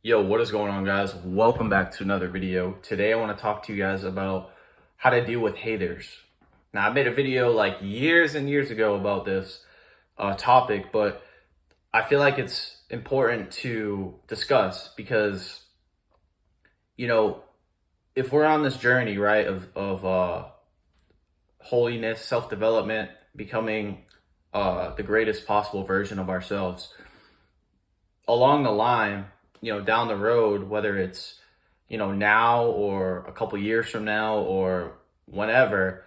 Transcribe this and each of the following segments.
Yo, what is going on, guys? Welcome back to another video. Today I want to talk to you guys about how to deal with haters. Now, I made a video like years and years ago about this topic, but I feel like it's important to discuss because, if we're on this journey, right, of holiness, self-development, becoming the greatest possible version of ourselves, along the line, down the road, whether it's, now or a couple years from now or whenever,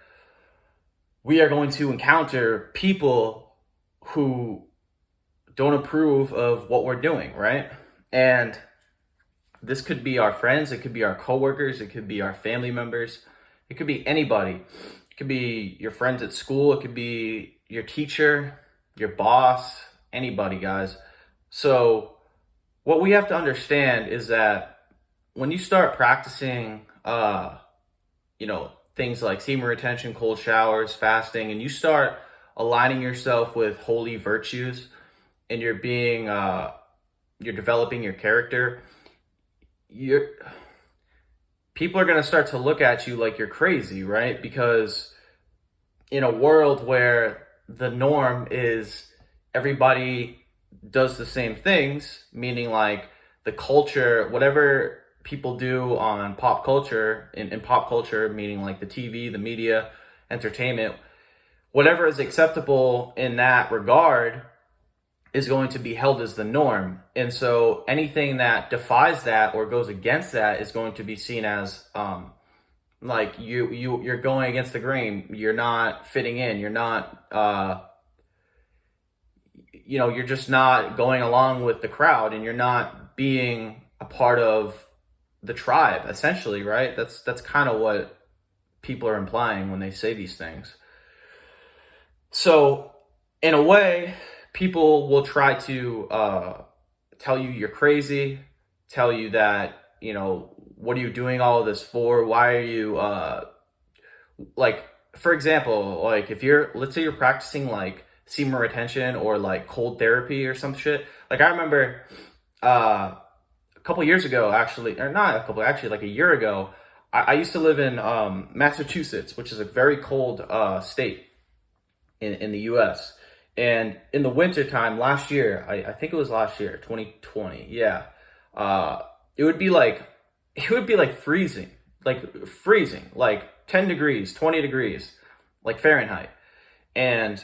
we are going to encounter people who don't approve of what we're doing, right? And this could be our friends, it could be our coworkers, it could be our family members, it could be anybody. It could be your friends at school, it could be your teacher, your boss, anybody, guys. So what we have to understand is that when you start practicing, things like semen retention, cold showers, fasting, and you start aligning yourself with holy virtues, and you're developing your character, people are going to start to look at you like you're crazy, right? Because in a world where the norm is everybody does the same things, meaning like the culture, whatever people do on pop culture, in pop culture, meaning like the TV, the media, entertainment, whatever is acceptable in that regard is going to be held as the norm. And so anything that defies that or goes against that is going to be seen as like you're going against the grain, you're not fitting in, you're not you're just not going along with the crowd, and you're not being a part of the tribe, essentially, right? That's kind of what people are implying when they say these things. So in a way, people will try to tell you you're crazy, tell you that, what are you doing all of this for? Why are you, like, for example, like let's say you're practicing like semen retention or like cold therapy or some shit. Like I remember a couple years ago, actually, or not a couple, actually like a year ago, I used to live in Massachusetts, which is a very cold state in the US. And in the wintertime last year, I think it was last year, 2020, yeah, it would be like freezing, like 10 degrees, 20 degrees, like Fahrenheit. And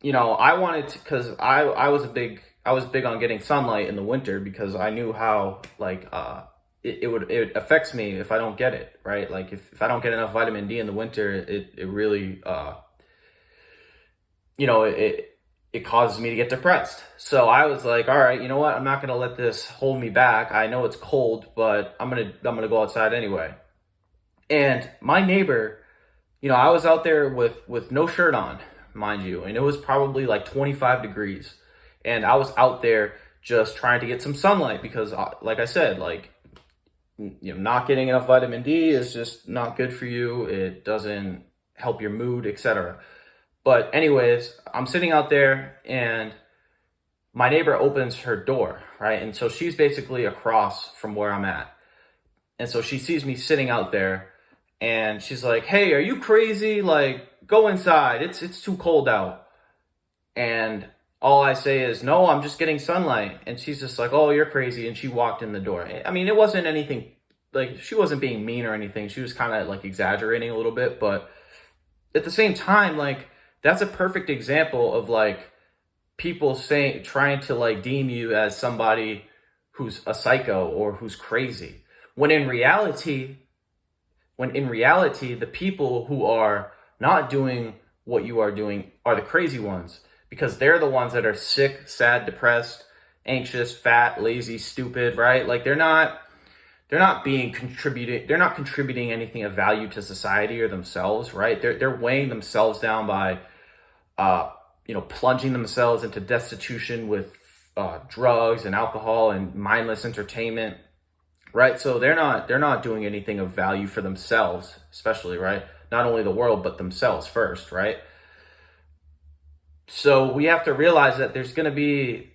I wanted to, because I was big on getting sunlight in the winter, because I knew how like it affects me if I don't get it, right? Like if I don't get enough vitamin D in the winter, it really it causes me to get depressed. So I was like, all right, you know what? I'm not gonna let this hold me back. I know it's cold, but I'm gonna go outside anyway. And my neighbor, I was out there with no shirt on, mind you, and it was probably like 25 degrees. And I was out there just trying to get some sunlight because, like I said, like, not getting enough vitamin D is just not good for you. It doesn't help your mood, etc. But anyways, I'm sitting out there and my neighbor opens her door, right? And so she's basically across from where I'm at. And so she sees me sitting out there and she's like, "Hey, are you crazy? Like, go inside. It's too cold out." And all I say is, "No, I'm just getting sunlight." And she's just like, "Oh, you're crazy." And she walked in the door. I mean, it wasn't anything, like, she wasn't being mean or anything. She was kind of like exaggerating a little bit. But at the same time, like, that's a perfect example of like people trying to like deem you as somebody who's a psycho or who's crazy. When in reality, the people who are not doing what you are doing are the crazy ones, because they're the ones that are sick, sad, depressed, anxious, fat, lazy, stupid, right? Like they're not contributing anything of value to society or themselves, right? They're weighing themselves down by plunging themselves into destitution with drugs and alcohol and mindless entertainment, right? So they're not doing anything of value for themselves, especially, right? Not only the world, but themselves first, right? So we have to realize that there's gonna be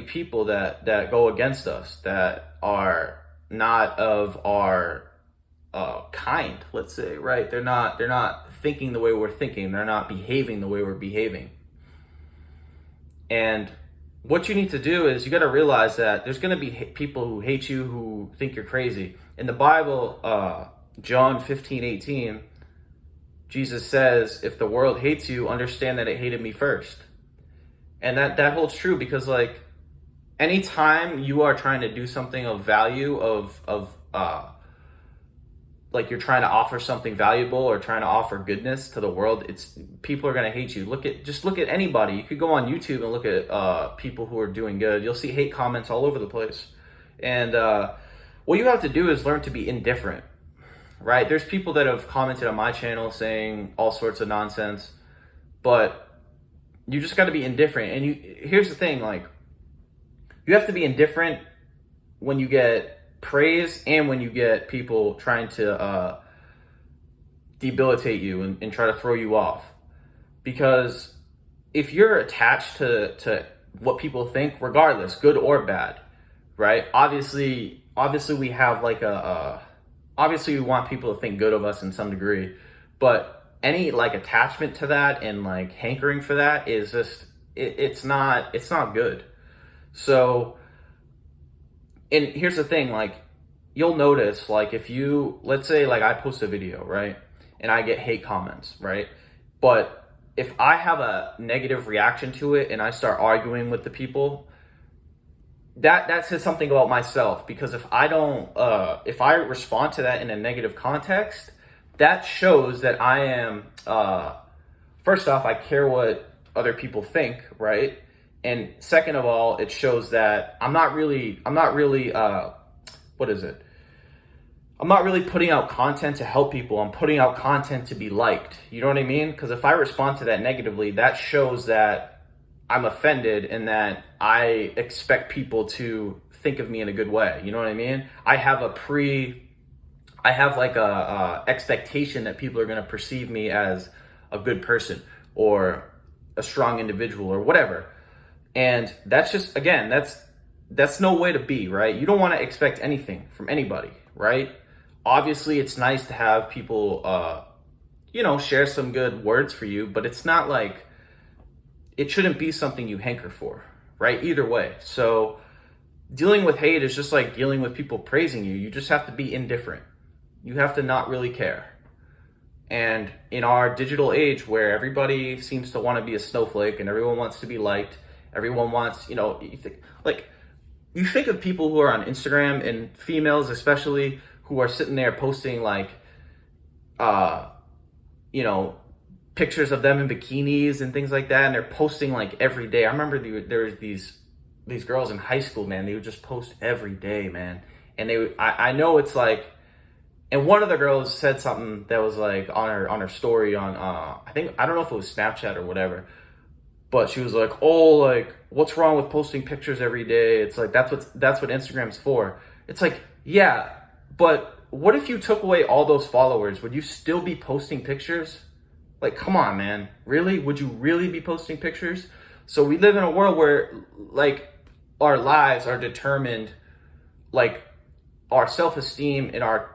people that go against us, that are not of our kind, let's say, right? They're not thinking the way we're thinking. They're not behaving the way we're behaving. And what you need to do is you got to realize that there's going to be people who hate you, who think you're crazy. In the Bible, John 15:18, Jesus says, if the world hates you, understand that it hated me first. And that holds true, because like anytime you are trying to do something of value, like you're trying to offer something valuable or trying to offer goodness to the world, it's people are going to hate you. Look at anybody. You could go on YouTube and look at people who are doing good. You'll see hate comments all over the place. And what you have to do is learn to be indifferent, right? There's people that have commented on my channel saying all sorts of nonsense, but you just got to be indifferent. And here's the thing, like, you have to be indifferent when you get praise and when you get people trying to debilitate you and try to throw you off. Because if you're attached to what people think, regardless, good or bad, right? Obviously we have like obviously we want people to think good of us in some degree, but any like attachment to that and like hankering for that is just, it's not good. So, and here's the thing, like, you'll notice, like, if you, let's say, like, I post a video, right, and I get hate comments, right, but if I have a negative reaction to it and I start arguing with the people, that says something about myself. Because if I respond to that in a negative context, that shows that I am, first off, I care what other people think, right? And second of all, it shows that I'm not really, what is it? I'm not really putting out content to help people. I'm putting out content to be liked. You know what I mean? Because if I respond to that negatively, that shows that I'm offended and that I expect people to think of me in a good way. You know what I mean? I have like a expectation that people are going to perceive me as a good person or a strong individual or whatever. And that's just, again, that's no way to be, right? You don't want to expect anything from anybody, right? Obviously, it's nice to have people, share some good words for you, but it's not like, it shouldn't be something you hanker for, right? Either way. So dealing with hate is just like dealing with people praising you. You just have to be indifferent. You have to not really care. And in our digital age where everybody seems to want to be a snowflake and everyone wants to be liked, everyone wants, you think of people who are on Instagram, and females especially, who are sitting there posting like, pictures of them in bikinis and things like that. And they're posting like every day. I remember there was these girls in high school, man, they would just post every day, man. And I know it's like, and one of the girls said something that was like on her story on, I don't know if it was Snapchat or whatever, but she was like, oh, like, what's wrong with posting pictures every day? It's like, that's what Instagram's for. It's like, yeah, but what if you took away all those followers? Would you still be posting pictures? Like, come on, man. Really? Would you really be posting pictures? So we live in a world where, like, our lives are determined, like, our self-esteem and our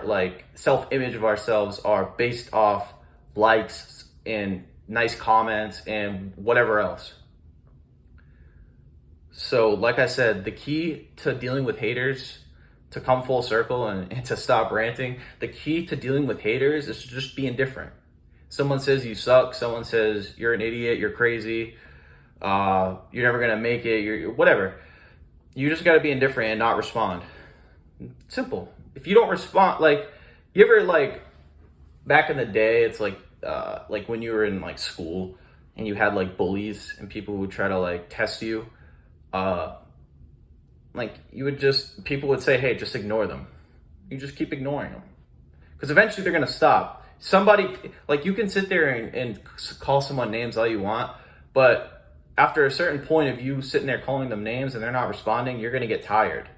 like self-image of ourselves are based off likes and nice comments and whatever else. So like I said, the key to dealing with haters, to come full circle and to stop ranting, the key to dealing with haters is to just be indifferent. Someone says you suck, someone says you're an idiot, you're crazy, you're never gonna make it, you're whatever. You just gotta be indifferent and not respond. Simple. If you don't respond, like, you ever, like, back in the day, it's like when you were in like school and you had like bullies and people would try to like test you, like people would say, hey, just ignore them. You just keep ignoring them, because eventually they're gonna stop. Somebody, like, you can sit there and call someone names all you want, but after a certain point of you sitting there calling them names and they're not responding, you're gonna get tired,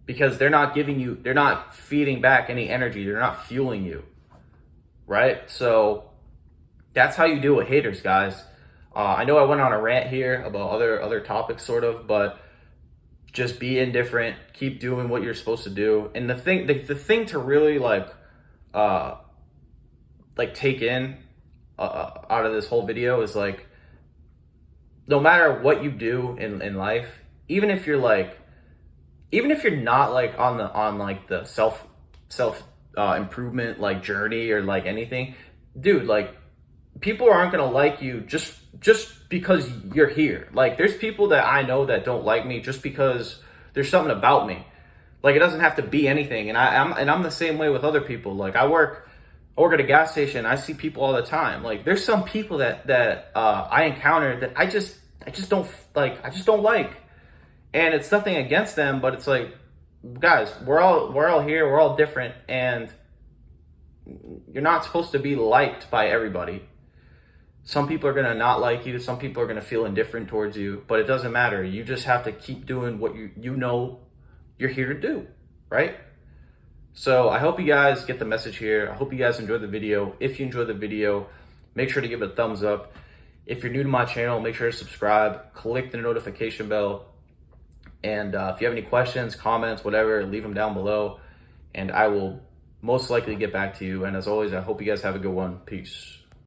because they're not feeding back any energy, they're not fueling you, right? So that's how you deal with haters, guys. I know I went on a rant here about other topics, sort of, but just be indifferent. Keep doing what you're supposed to do. And the thing to really uh, take in out of this whole video is like, no matter what you do in life, even if you're not like on like the self improvement like journey or like anything, dude, like people aren't gonna like you just because you're here. Like there's people that I know that don't like me just because there's something about me. Like it doesn't have to be anything. And I'm the same way with other people. Like I work at a gas station. I see people all the time. Like there's some people that I encounter that I just don't like. I just don't like. And it's nothing against them, but it's like, guys, we're all here. We're all different, and you're not supposed to be liked by everybody. Some people are gonna not like you. Some people are gonna feel indifferent towards you, but it doesn't matter. You just have to keep doing what you know you're here to do, right? So I hope you guys get the message here. I hope you guys enjoyed the video. If you enjoyed the video, make sure to give it a thumbs up. If you're new to my channel, make sure to subscribe, click the notification bell. And if you have any questions, comments, whatever, leave them down below. And I will most likely get back to you. And as always, I hope you guys have a good one. Peace.